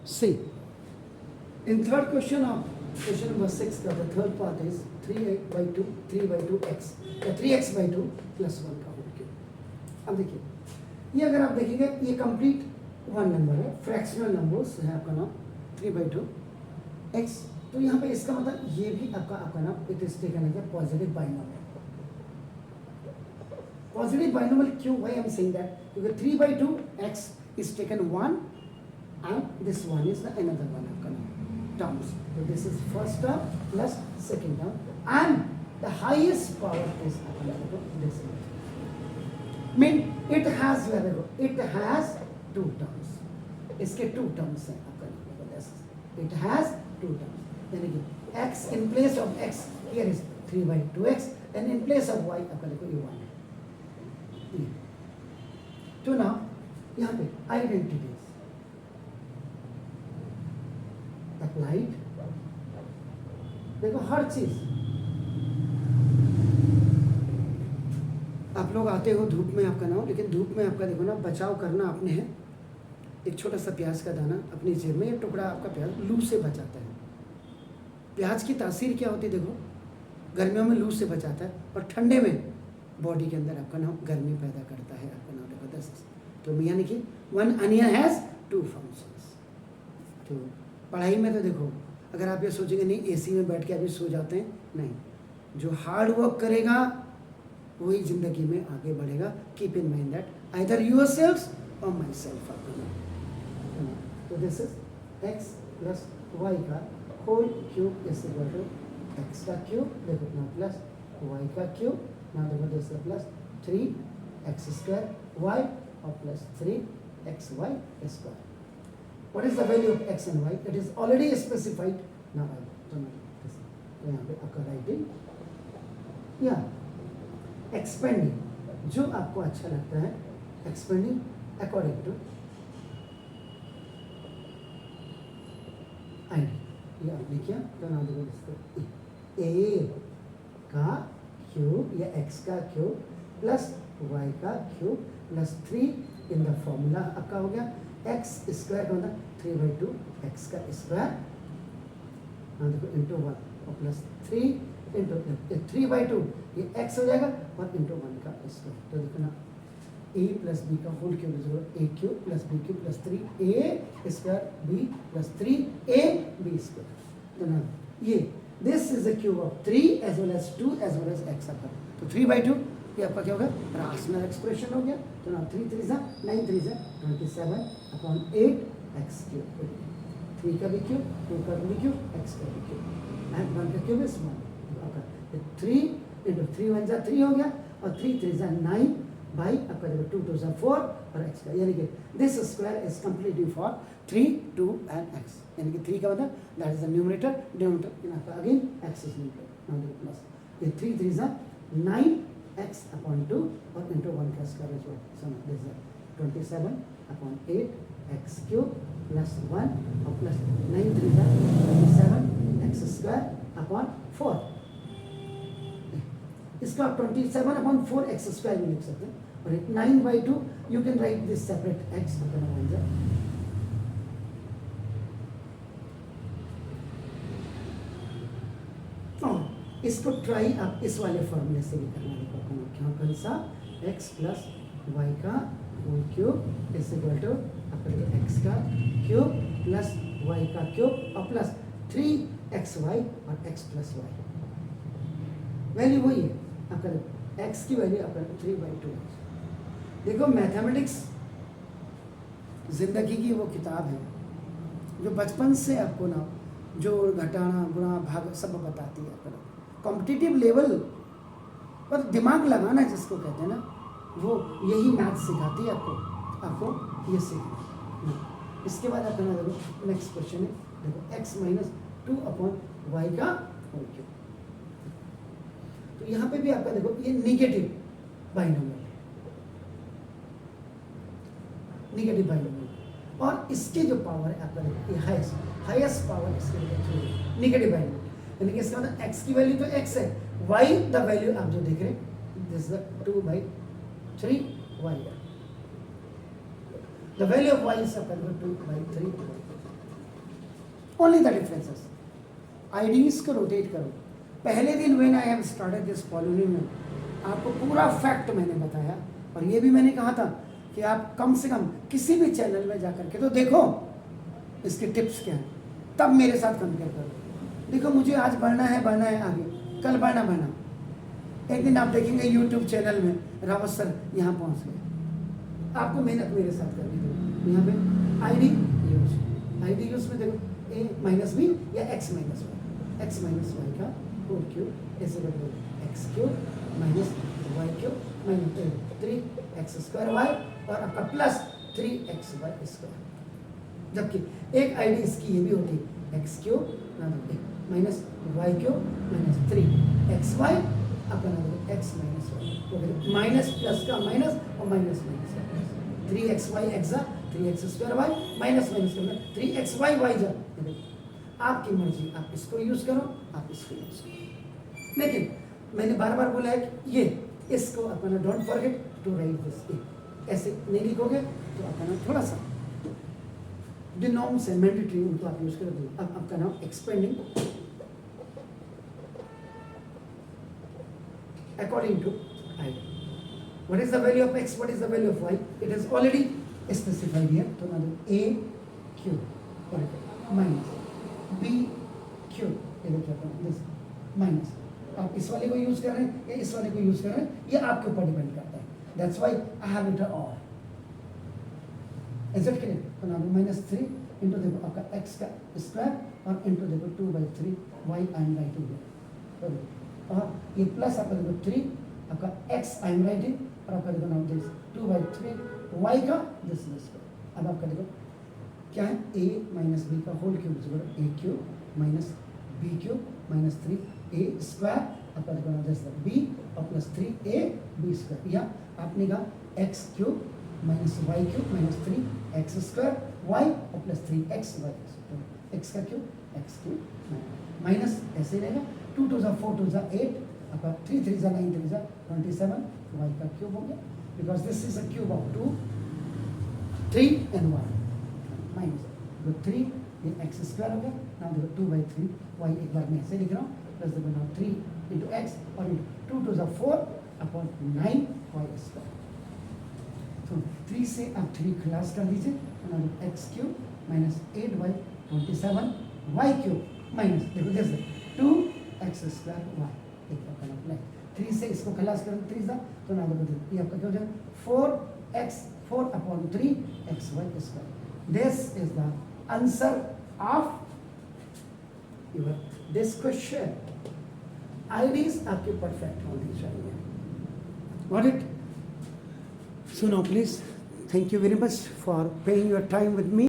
See, in third question of question number 6 का the third part is 3 by 2 3/2x या 3x/2 plus 1 का whole cube. अब देखिए ये अगर आप देखेंगे ये कंप्लीट वन नंबर है, फ्रैक्शनल नंबर्स है आपका नाम 3/2x, तो यहाँ पे इसका मतलब ये भी आपका नाम it is taken as a positive binomial. Positive binomial क्यों, why I am saying that, क्योंकि 3/2x is taken 1 and this one is the another one आपका नाम terms, so this is first term plus second term and the highest power is this one, mean it has two terms, इसके two terms हैं आपका नाम, it has two terms, यानी कि x in place of x here is 3/2x and in place of y आपका देखो ये 1 है। तो now यहाँ पे आइडेंटिटीज अप्लाइड, देखो हर चीज आप लोग आते हो धूप में आपका नाम, लेकिन धूप में आपका देखो ना बचाव करना आपने है, एक छोटा सा प्याज का दाना अपनी जेब में, ये टुकड़ा आपका प्याज लू से बचाता है। प्याज की तासीर क्या होती है देखो, गर्मियों में लू से बचाता है और ठंडे में बॉडी के अंदर आपका नाम गर्मी पैदा करता है आपका नाम देखो 10, तो यानी कि one anion has two functions. तो पढ़ाई में तो देखो अगर आप ये सोचेंगे नहीं एसी में बैठ के अभी सो जाते हैं, नहीं, जो हार्ड वर्क करेगा वही जिंदगी में आगे बढ़ेगा। Keep in mind that either yourself और माई सेल्फ। तो this is X plus Y का whole cube is equal to X का क्यूब देखो ना प्लस वाई का क्यूब ना देखो this is plus 3x² Y और plus 3xy square. What is the value of x and y? It is already specified. Now I तो यहाँ पे आपका राइटिंग या एक्सपेंडिंग जो आपको अच्छा लगता है, एक्सपेंडिंग अकॉर्डिंग टू आईडी, ये आपने किया तो नाम देखो इसको a का क्यूब या x का क्यूब प्लस y का cube plus 3 in the formula आपका हो गया x स्क्वायर का मतलब 3/2 x का स्क्वायर देखो इंटू 1 और प्लस 3 इंटू 3/2 ये x हो जाएगा और इंटू 1 का स्क्वायर। तो देखो ना a प्लस b का whole cube is a cube plus b cube plus 3a square b plus 3a b square. तो ना ये this is the cube of 3 as well as 2 as well as x आपका। तो 3/2 ये आपका क्या होगा राशनल एक्सप्रेशन हो गया। तो ना 3 3 जा 9 3 जा 27/8 x क्यूब, 3 का भी क्यूब 2 का भी क्यूब x का भी क्यूब एंड 1 का क्यूब इज 1 आपका 3 इंटू 3 1 जा 3 हो गया और 3 3 जा 9 बाई आपका देखो 2 2 जा 4 और x का, यानी कि this square is completely for 3 2 and x, यानी कि 3 का मतलब that is the numerator, denominator in आपका अगेन x इज न्यूमरेटर। नाउ देखो प्लस ये 3 3 जा 9 x upon 2 और into 1 का square is what, so this is 27/8 x cube plus 1 और प्लस 9 3 जा 27 x स्क्वायर अपॉन 4। इसका आप 27/4 x स्क्वायर में लिख सकते हैं और 9/2 you can write this separate x upon 1 जा। इसको ट्राई आप इस वाले फॉर्मूले से भी करना देखो क्या कौन सा x प्लस वाई का whole cube is equal to x का क्यूब प्लस y का क्यूब और प्लस 3xy और x प्लस y। वैल्यू वही है आपका x की वैल्यू आपका 3/2। देखो मैथमेटिक्स जिंदगी की वो किताब है जो बचपन से आपको ना जोड़ घटाना गुणा भाग सब बताती है आपको। कॉम्पिटिटिव लेवल पर दिमाग लगाना जिसको कहते हैं ना, वो यही मैथ सिखाती है आपको ये सीखना। इसके बाद आप बना देखो नेक्स्ट क्वेश्चन है देखो x - 2/y का होल क्यूब। तो यहाँ पे भी आपका देखो ये निगेटिव बाइनोमियल है, निगेटिव बाइनोमियल और इसके जो पावर है आपका देखो ये हाईएस्ट पावर इसके लिए निगेटिव बाइनोमियल, यानी कि इसका मतलब x की वैल्यू तो x है, y द वैल्यू आप जो देख रहे हैं this is 2/3y, the value of y is 2/3। Only the differences. IDs को रोटेट करो। पहले दिन when I have started this polynomial आपको पूरा फैक्ट मैंने बताया, और ये भी मैंने कहा था कि आप कम से कम किसी भी चैनल में जाकर के तो देखो इसके टिप्स क्या हैं, तब मेरे साथ कंपेयर करो। देखो मुझे आज बढ़ना है आगे, कल बढ़ना। एक दिन आप देखेंगे यूट्यूब चैनल में रावत सर यहाँ पहुँच गए। आपको मेहनत मेरे साथ करनी होगी। यहाँ पे आईडी यूज में देखो a माइनस बी या x माइनस वाई का होल क्यूब ऐसे बदलो X cube minus Y cube minus 3x square Y और आपका प्लस 3x वाई स्क्वायर। जबकि एक आईडी इसकी ये भी होती है X cube minus Y cube minus 3x Y अपना X minus Y, minus plus का माइनस और माइनस माइनस 3x वाई एक्सा 3x square Y minus minus करना 3x वाई वाई जा। आपकी मर्जी, आप इसको यूज करो, आप इसको यूज करो। लेकिन मैंने बार बार बोला है कि ये इसको अपना don't forget to write this. ऐसे नहीं लिखोगे तो अपना थोड़ा सा डिनोम्स है मैंडेटरी, उनको आप यूज करोगे। अब आपका नाम expanding according to I. What is the value of x? What is the value of y? It is already specified here. तो ना दो a cube minus b cube, इधर क्या करना this minus। आप इस वाले को यूज कर रहे हैं या इस वाले को यूज कर रहे हैं, ये आपके ऊपर डिपेंड करता है। That's why I have it all. Is it clear? तो ना दो -3 into देखो आपका x का स्क्वायर और into देखो 2/3 y I am writing here। और ये प्लस आपका देखो 3 आपका x आई एम राइटिंग और आपका देखो नाउ दिस 2/3 y का दिस स्क्वायर। अब आपका देखो क्या है a माइनस बी का whole cube equal a cube minus b cube minus 3a square आपका देखो नाउ दिस b और प्लस 3a b स्क्वायर। या आपने कहा x cube minus y cube minus 3x square y और plus 3x y square. x का cube x cube minus ऐसे रहेगा 2 2 4 2 8 आपका 3 3 9 3 27 y का क्यूब हो गया, because this is a cube of 2 3 and 1 minus 3 ये x स्क्वायर हो गया। नाउ देखो 2/3 y एक बार मैं ऐसे लिख रहा हूँ प्लस देखो नाउ 3 into x और 2 2 4 अपॉन 9 y स्क्वायर। तो 3 से आप 3 खलास कर दीजिए, now x cube minus 8y 27 y cube minus देखो जैसे 2x स्क्वायर वाई एक आपका नाम 3 से इसको खलास करें 3 सा तो ना देखो ये आपका क्या हो जाएगा 4x 4 upon 3x Y square. This is the answer of your this question. IDs आपके परफेक्ट होनी चाहिए। Got it? So now please, thank you very much for paying your time with me.